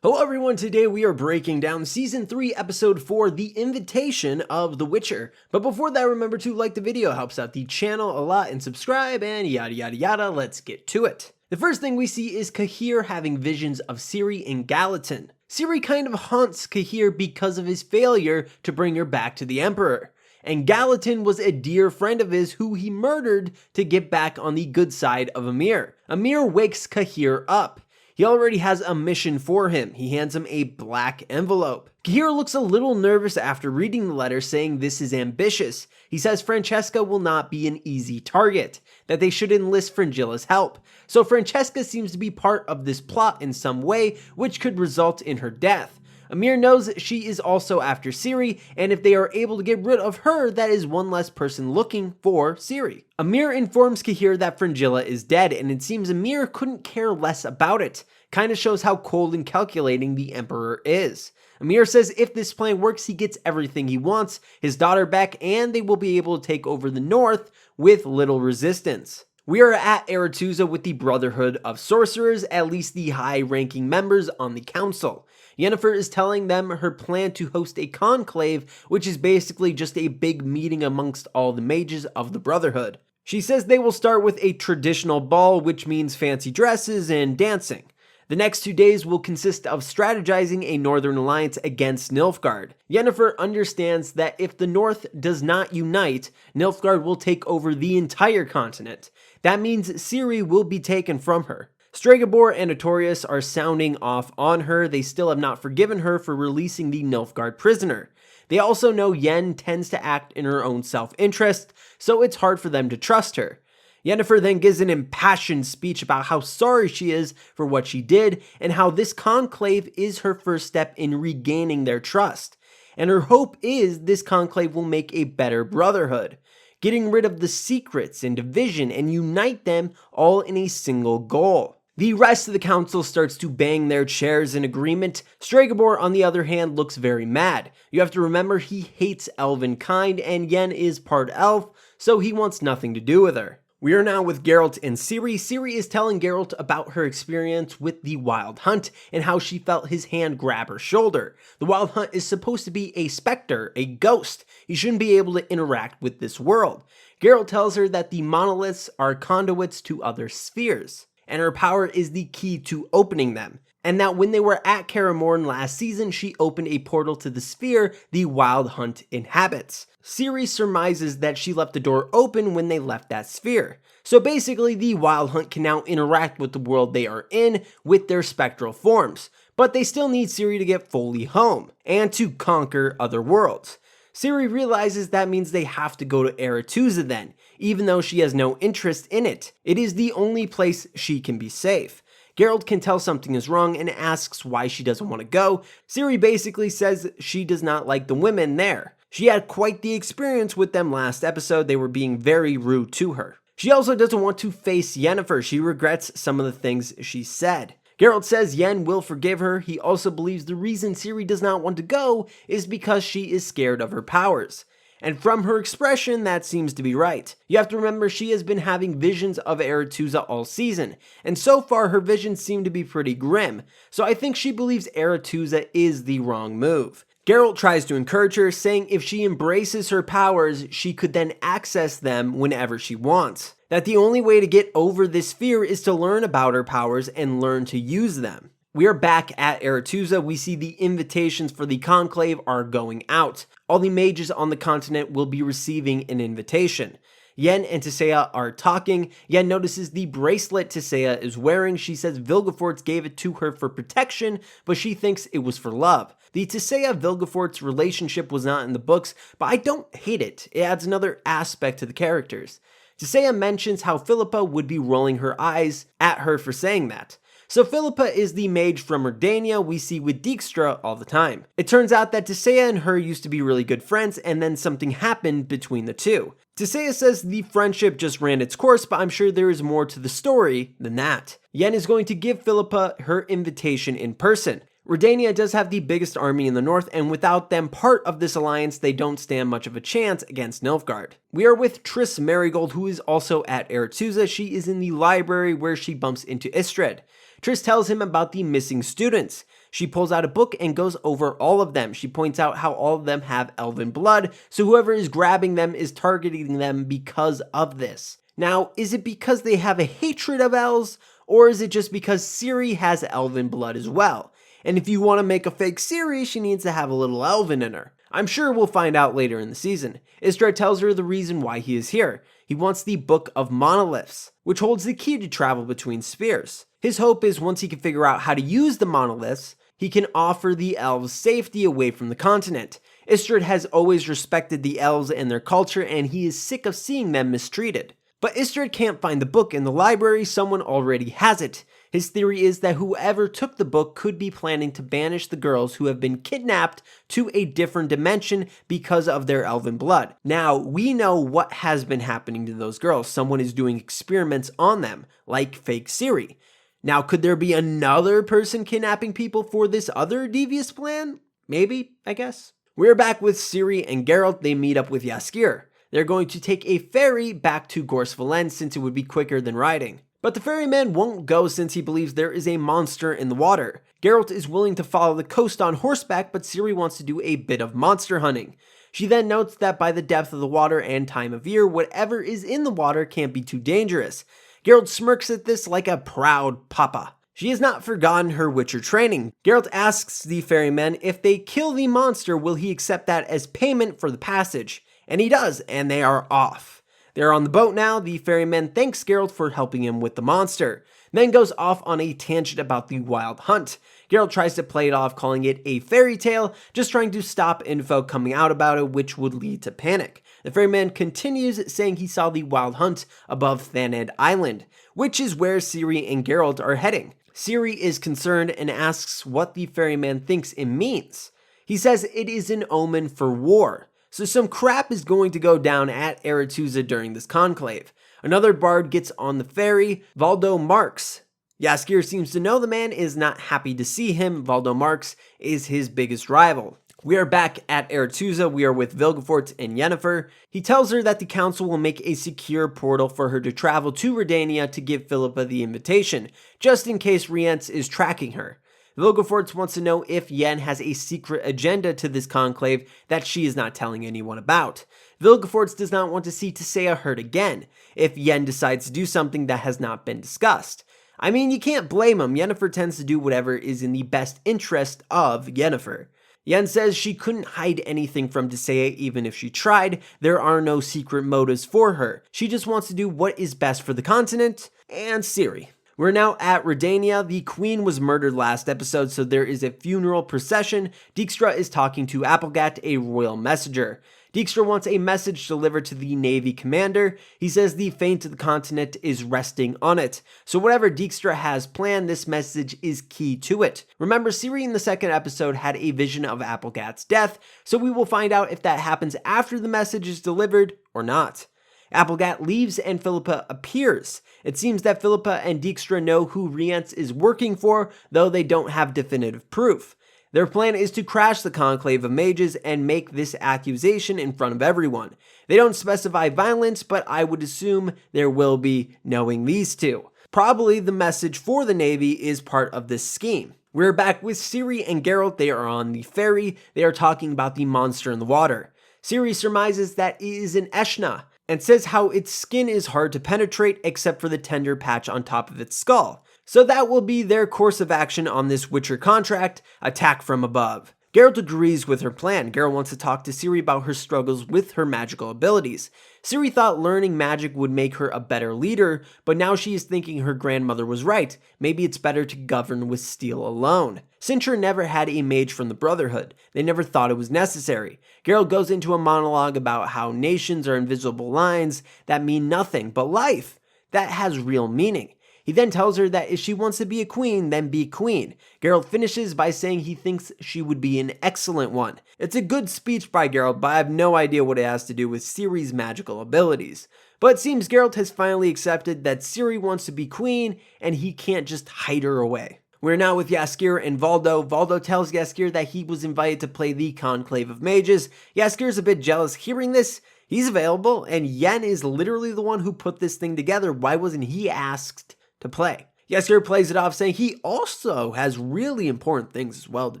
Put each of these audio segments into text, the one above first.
Hello everyone, today we are breaking down Season 3, Episode 4, The Invitation of The Witcher. But before that, remember to like the video, helps out the channel a lot, and subscribe, and yada yada yada, let's get to it. The first thing we see is Cahir having visions of Siri and Gallatin. Siri kind of haunts Cahir because of his failure to bring her back to the Emperor. And Gallatin was a dear friend of his who he murdered to get back on the good side of Amir. Amir wakes Cahir up. He already has a mission for him. He hands him a black envelope. Cahir looks a little nervous after reading the letter, saying this is ambitious. He says Francesca will not be an easy target, that they should enlist Frangilla's help. So Francesca seems to be part of this plot in some way, which could result in her death. Amir knows she is also after Siri, and if they are able to get rid of her, that is one less person looking for Siri. Amir informs Cahir that Frangilla is dead, and it seems Amir couldn't care less about it. Kinda shows how cold and calculating the Emperor is. Amir says if this plan works, he gets everything he wants, his daughter back, and they will be able to take over the north with little resistance. We are at Aretuza with the Brotherhood of Sorcerers, at least the high-ranking members on the council. Yennefer is telling them her plan to host a conclave, which is basically just a big meeting amongst all the mages of the Brotherhood. She says they will start with a traditional ball, which means fancy dresses and dancing. The next 2 days will consist of strategizing a northern alliance against Nilfgaard. Yennefer understands that if the North does not unite, Nilfgaard will take over the entire continent. That means Ciri will be taken from her. Stregobor and Artorias are sounding off on her. They still have not forgiven her for releasing the Nilfgaard prisoner. They also know Yen tends to act in her own self-interest, so it's hard for them to trust her. Yennefer then gives an impassioned speech about how sorry she is for what she did, and how this conclave is her first step in regaining their trust. And her hope is this conclave will make a better brotherhood, getting rid of the secrets and division and unite them all in a single goal. The rest of the council starts to bang their chairs in agreement. Stregobor, on the other hand, looks very mad. You have to remember he hates elven kind, and Yen is part elf, so he wants nothing to do with her. We are now with Geralt and Ciri. Ciri is telling Geralt about her experience with the Wild Hunt and how she felt his hand grab her shoulder. The Wild Hunt is supposed to be a specter, a ghost. He shouldn't be able to interact with this world. Geralt tells her that the monoliths are conduits to other spheres, and her power is the key to opening them. And that when they were at Karamorn last season, she opened a portal to the sphere the Wild Hunt inhabits. Ciri surmises that she left the door open when they left that sphere. So basically, the Wild Hunt can now interact with the world they are in with their spectral forms. But they still need Ciri to get fully home, and to conquer other worlds. Ciri realizes that means they have to go to Aretuza then, even though she has no interest in it. It is the only place she can be safe. Geralt can tell something is wrong and asks why she doesn't want to go. Ciri basically says she does not like the women there. She had quite the experience with them last episode. They were being very rude to her. She also doesn't want to face Yennefer. She regrets some of the things she said. Geralt says Yen will forgive her. He also believes the reason Ciri does not want to go is because she is scared of her powers. And from her expression, that seems to be right. You have to remember she has been having visions of Aretuza all season, and so far her visions seem to be pretty grim, so I think she believes Aretuza is the wrong move. Geralt tries to encourage her, saying if she embraces her powers, she could then access them whenever she wants. That the only way to get over this fear is to learn about her powers and learn to use them. We are back at Aretuza. We see the invitations for the conclave are going out. All the mages on the continent will be receiving an invitation. Yen and Tissaia are talking. Yen notices the bracelet Tissaia is wearing. She says Vilgefortz gave it to her for protection, but she thinks it was for love. The Tissaia-Vilgefortz relationship was not in the books, but I don't hate it. It adds another aspect to the characters. Tissaia mentions how Philippa would be rolling her eyes at her for saying that. So Philippa is the mage from Redania we see with Dijkstra all the time. It turns out that Tissaia and her used to be really good friends, and then something happened between the two. Tissaia says the friendship just ran its course, but I'm sure there is more to the story than that. Yen is going to give Philippa her invitation in person. Redania does have the biggest army in the north, and without them part of this alliance, they don't stand much of a chance against Nilfgaard. We are with Triss Merigold, who is also at Aretuza. She is in the library where she bumps into Istredd. Triss tells him about the missing students. She pulls out a book and goes over all of them. She points out how all of them have elven blood, so whoever is grabbing them is targeting them because of this. Now, is it because they have a hatred of elves, or is it just because Siri has elven blood as well? And if you want to make a fake Siri, she needs to have a little elven in her. I'm sure we'll find out later in the season. Istredd tells her the reason why he is here. He wants the Book of Monoliths, which holds the key to travel between spheres. His hope is once he can figure out how to use the monoliths, he can offer the elves safety away from the continent. Istredd has always respected the elves and their culture, and he is sick of seeing them mistreated. But Istredd can't find the book in the library, someone already has it. His theory is that whoever took the book could be planning to banish the girls who have been kidnapped to a different dimension because of their elven blood. Now, we know what has been happening to those girls. Someone is doing experiments on them, like fake Siri. Now, could there be another person kidnapping people for this other devious plan? Maybe, I guess. We're back with Siri and Geralt. They meet up with Jaskier. They're going to take a ferry back to Gorsvalen since it would be quicker than riding. But the ferryman won't go since he believes there is a monster in the water. Geralt is willing to follow the coast on horseback, but Siri wants to do a bit of monster hunting. She then notes that by the depth of the water and time of year, whatever is in the water can't be too dangerous. Geralt smirks at this like a proud papa. She has not forgotten her Witcher training. Geralt asks the ferryman if they kill the monster, will he accept that as payment for the passage? And he does, and they are off. They're on the boat now. The ferryman thanks Geralt for helping him with the monster, then goes off on a tangent about the wild hunt. Geralt tries to play it off, calling it a fairy tale, just trying to stop info coming out about it, which would lead to panic. The ferryman continues, saying he saw the wild hunt above Thanedd Island, which is where Siri and Geralt are heading. Siri is concerned and asks what the ferryman thinks it means. He says it is an omen for war. So some crap is going to go down at Aretuza during this conclave. Another bard gets on the ferry, Valdo Marx. Jaskier seems to know the man is not happy to see him. Valdo Marx is his biggest rival. We are back at Aretuza. We are with Vilgefortz and Yennefer. He tells her that the council will make a secure portal for her to travel to Redania to give Philippa the invitation, just in case Rience is tracking her. Vilgefortz wants to know if Yen has a secret agenda to this conclave that she is not telling anyone about. Vilgefortz does not want to see Tissaia hurt again if Yen decides to do something that has not been discussed. I mean, you can't blame him. Yennefer tends to do whatever is in the best interest of Yennefer. Yen says she couldn't hide anything from Tissaia even if she tried. There are no secret motives for her. She just wants to do what is best for the continent and Ciri. We're now at Redania. The queen was murdered last episode, so there is a funeral procession. Dijkstra is talking to Applegat, a royal messenger. Dijkstra wants a message delivered to the Navy commander. He says the fate of the continent is resting on it. So whatever Dijkstra has planned, this message is key to it. Remember, Ciri in the second episode had a vision of Applegat's death, so we will find out if that happens after the message is delivered or not. Applegat leaves and Philippa appears. It seems that Philippa and Dijkstra know who Rience is working for, though they don't have definitive proof. Their plan is to crash the conclave of mages and make this accusation in front of everyone. They don't specify violence, but I would assume there will be, knowing these two. Probably the message for the Navy is part of this scheme. We're back with Ciri and Geralt. They are on the ferry. They are talking about the monster in the water. Ciri surmises that it is an Eshna, and says how its skin is hard to penetrate except for the tender patch on top of its skull. So that will be their course of action on this Witcher contract, attack from above. Geralt agrees with her plan. Geralt wants to talk to Ciri about her struggles with her magical abilities. Ciri thought learning magic would make her a better leader, but now she is thinking her grandmother was right. Maybe it's better to govern with steel alone. Sintra never had a mage from the Brotherhood. They never thought it was necessary. Geralt goes into a monologue about how nations are invisible lines that mean nothing but life. That has real meaning. He then tells her that if she wants to be a queen, then be queen. Geralt finishes by saying he thinks she would be an excellent one. It's a good speech by Geralt, but I have no idea what it has to do with Ciri's magical abilities. But it seems Geralt has finally accepted that Ciri wants to be queen, and he can't just hide her away. We're now with Jaskier and Valdo. Valdo tells Jaskier that he was invited to play the Conclave of Mages. Jaskier's a bit jealous hearing this. He's available, and Yen is literally the one who put this thing together. Why wasn't he asked to play? Jaskier plays it off saying he also has really important things as well to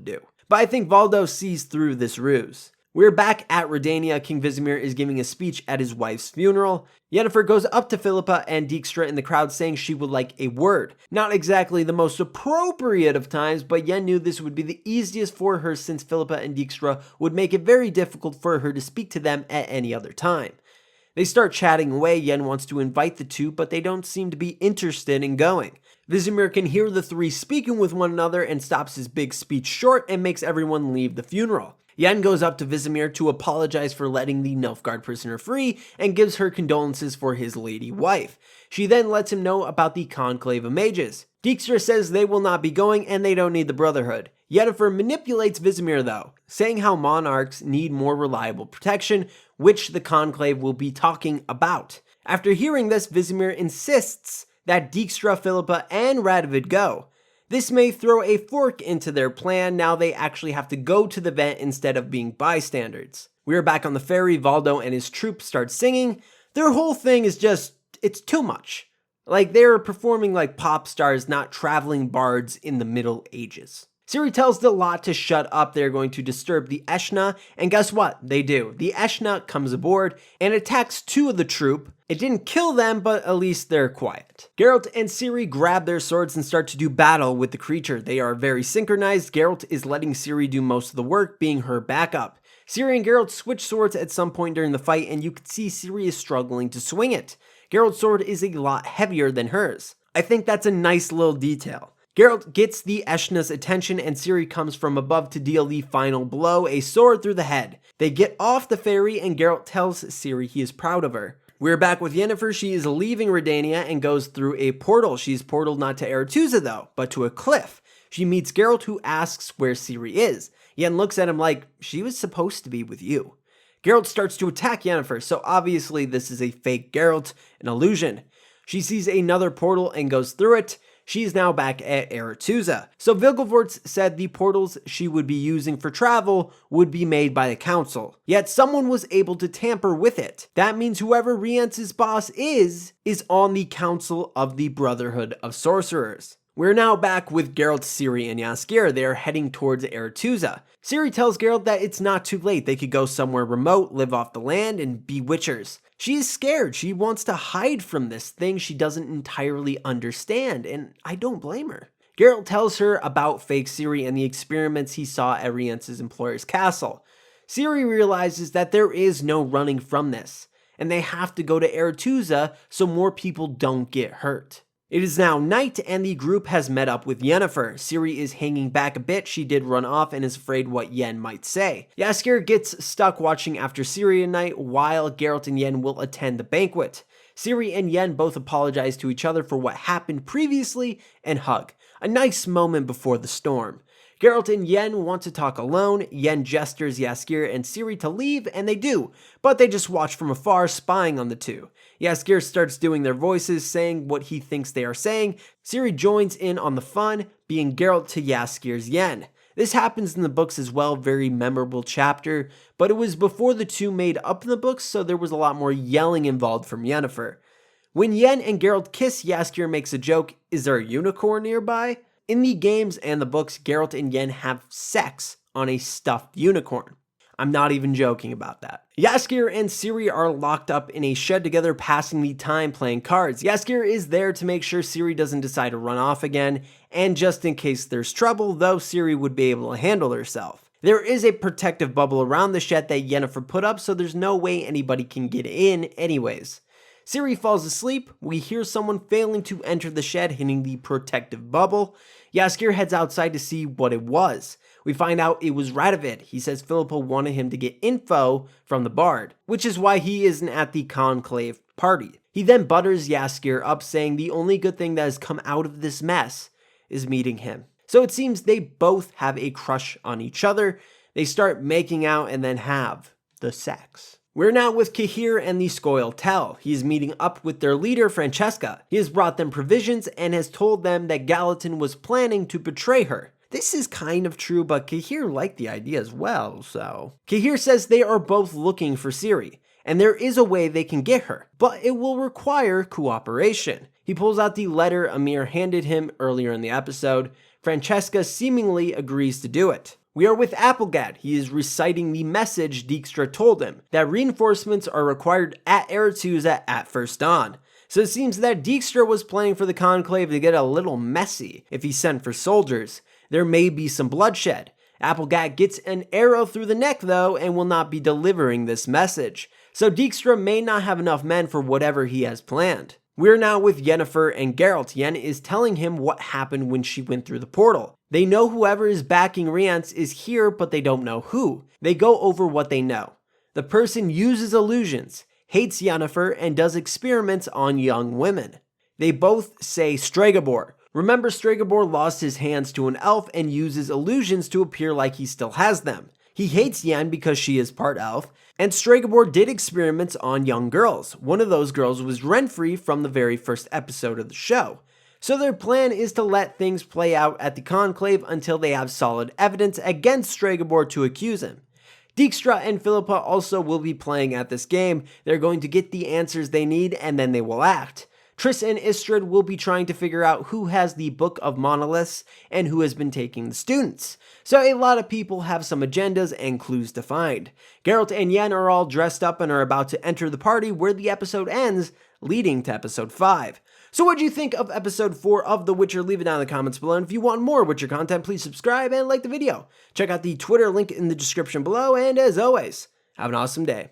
do. But I think Valdo sees through this ruse. We're back at Redania. King Vizimir is giving a speech at his wife's funeral. Yennefer goes up to Philippa and Dijkstra in the crowd saying she would like a word. Not exactly the most appropriate of times, but Yen knew this would be the easiest for her since Philippa and Dijkstra would make it very difficult for her to speak to them at any other time. They start chatting away. Yen wants to invite the two, but they don't seem to be interested in going. Vizimir can hear the three speaking with one another and stops his big speech short and makes everyone leave the funeral. Yen goes up to Vizimir to apologize for letting the Nilfgaard prisoner free and gives her condolences for his lady wife. She then lets him know about the conclave of mages. Dijkstra says they will not be going and they don't need the Brotherhood. Yennefer manipulates Vizimir though, saying how monarchs need more reliable protection, which the conclave will be talking about. After hearing this, Vizimir insists that Dijkstra, Philippa, and Radovid go. This may throw a fork into their plan. Now they actually have to go to the event instead of being bystanders. We are back on the ferry. Valdo and his troupe start singing. Their whole thing is just, it's too much. Like they're performing like pop stars, not traveling bards in the Middle Ages. Ciri tells the lot to shut up. They're going to disturb the Eshna, and guess what? They do. The Eshna comes aboard and attacks two of the troop. It didn't kill them, but at least they're quiet. Geralt and Ciri grab their swords and start to do battle with the creature. They are very synchronized. Geralt is letting Ciri do most of the work, being her backup. Ciri and Geralt switch swords at some point during the fight, and you can see Ciri is struggling to swing it. Geralt's sword is a lot heavier than hers. I think that's a nice little detail. Geralt gets the Eshna's attention and Ciri comes from above to deal the final blow, a sword through the head. They get off the ferry and Geralt tells Ciri he is proud of her. We're back with Yennefer. She is leaving Redania and goes through a portal. She's portaled not to Aretuza though, but to a cliff. She meets Geralt who asks where Ciri is. Yen looks at him like, she was supposed to be with you. Geralt starts to attack Yennefer, so obviously this is a fake Geralt, an illusion. She sees another portal and goes through it. She's now back at Aretuza. So Vilgefortz said the portals she would be using for travel would be made by the council. Yet someone was able to tamper with it. That means whoever Rience's boss is on the Council of the Brotherhood of Sorcerers. We're now back with Geralt, Ciri, and Jaskier. They are heading towards Aretuza. Ciri tells Geralt that it's not too late. They could go somewhere remote, live off the land, and be witchers. She is scared. She wants to hide from this thing she doesn't entirely understand, and I don't blame her. Geralt tells her about fake Ciri and the experiments he saw at Rience's employer's castle. Ciri realizes that there is no running from this, and they have to go to Aretuza so more people don't get hurt. It is now night and the group has met up with Yennefer. Ciri is hanging back a bit. She did run off and is afraid what Yen might say. Jaskier gets stuck watching after Ciri at night while Geralt and Yen will attend the banquet. Ciri and Yen both apologize to each other for what happened previously and hug. A nice moment before the storm. Geralt and Yen want to talk alone. Yen gestures Jaskier and Ciri to leave, and they do, but they just watch from afar, spying on the two. Jaskier starts doing their voices, saying what he thinks they are saying. Ciri joins in on the fun, being Geralt to Jaskier's Yen. This happens in the books as well, very memorable chapter, but it was before the two made up in the books, so there was a lot more yelling involved from Yennefer. When Yen and Geralt kiss, Jaskier makes a joke, is there a unicorn nearby? In the games and the books, Geralt and Yen have sex on a stuffed unicorn. I'm not even joking about that. Jaskier and Ciri are locked up in a shed together, passing the time playing cards. Jaskier is there to make sure Ciri doesn't decide to run off again, and just in case there's trouble, though Ciri would be able to handle herself. There is a protective bubble around the shed that Yennefer put up, so there's no way anybody can get in anyways. Ciri falls asleep. We hear someone failing to enter the shed, hitting the protective bubble. Jaskier heads outside to see what it was. We find out it was Radovid. He says Philippa wanted him to get info from the bard, which is why he isn't at the conclave party. He then butters Jaskier up, saying the only good thing that has come out of this mess is meeting him. So it seems they both have a crush on each other. They start making out and then have the sex. We're now with Cahir and the Scoia'tael. He is meeting up with their leader, Francesca. He has brought them provisions and has told them that Gallatin was planning to betray her. This is kind of true, but Cahir liked the idea as well, so... Cahir says they are both looking for Ciri, and there is a way they can get her, but it will require cooperation. He pulls out the letter Amir handed him earlier in the episode. Francesca seemingly agrees to do it. We are with Applegate. He is reciting the message Dijkstra told him, that reinforcements are required at Aretuza at first dawn. So it seems that Dijkstra was planning for the conclave to get a little messy if he sent for soldiers. There may be some bloodshed. Applegate gets an arrow through the neck though and will not be delivering this message. So Dijkstra may not have enough men for whatever he has planned. We're now with Yennefer and Geralt. Yen is telling him what happened when she went through the portal. They know whoever is backing Rience is here, but they don't know who. They go over what they know. The person uses illusions, hates Yennefer, and does experiments on young women. They both say Stregobor. Remember, Stregobor lost his hands to an elf and uses illusions to appear like he still has them. He hates Yen because she is part elf, and Stregobor did experiments on young girls. One of those girls was Renfri from the very first episode of the show. So their plan is to let things play out at the conclave until they have solid evidence against Stregobor to accuse him. Dijkstra and Philippa also will be playing at this game. They're going to get the answers they need and then they will act. Triss and Istredd will be trying to figure out who has the Book of Monoliths and who has been taking the students. So a lot of people have some agendas and clues to find. Geralt and Yen are all dressed up and are about to enter the party where the episode ends, leading to episode 5. So what do you think of episode 4 of The Witcher? Leave it down in the comments below. And if you want more Witcher content, please subscribe and like the video. Check out the Twitter link in the description below. And as always, have an awesome day.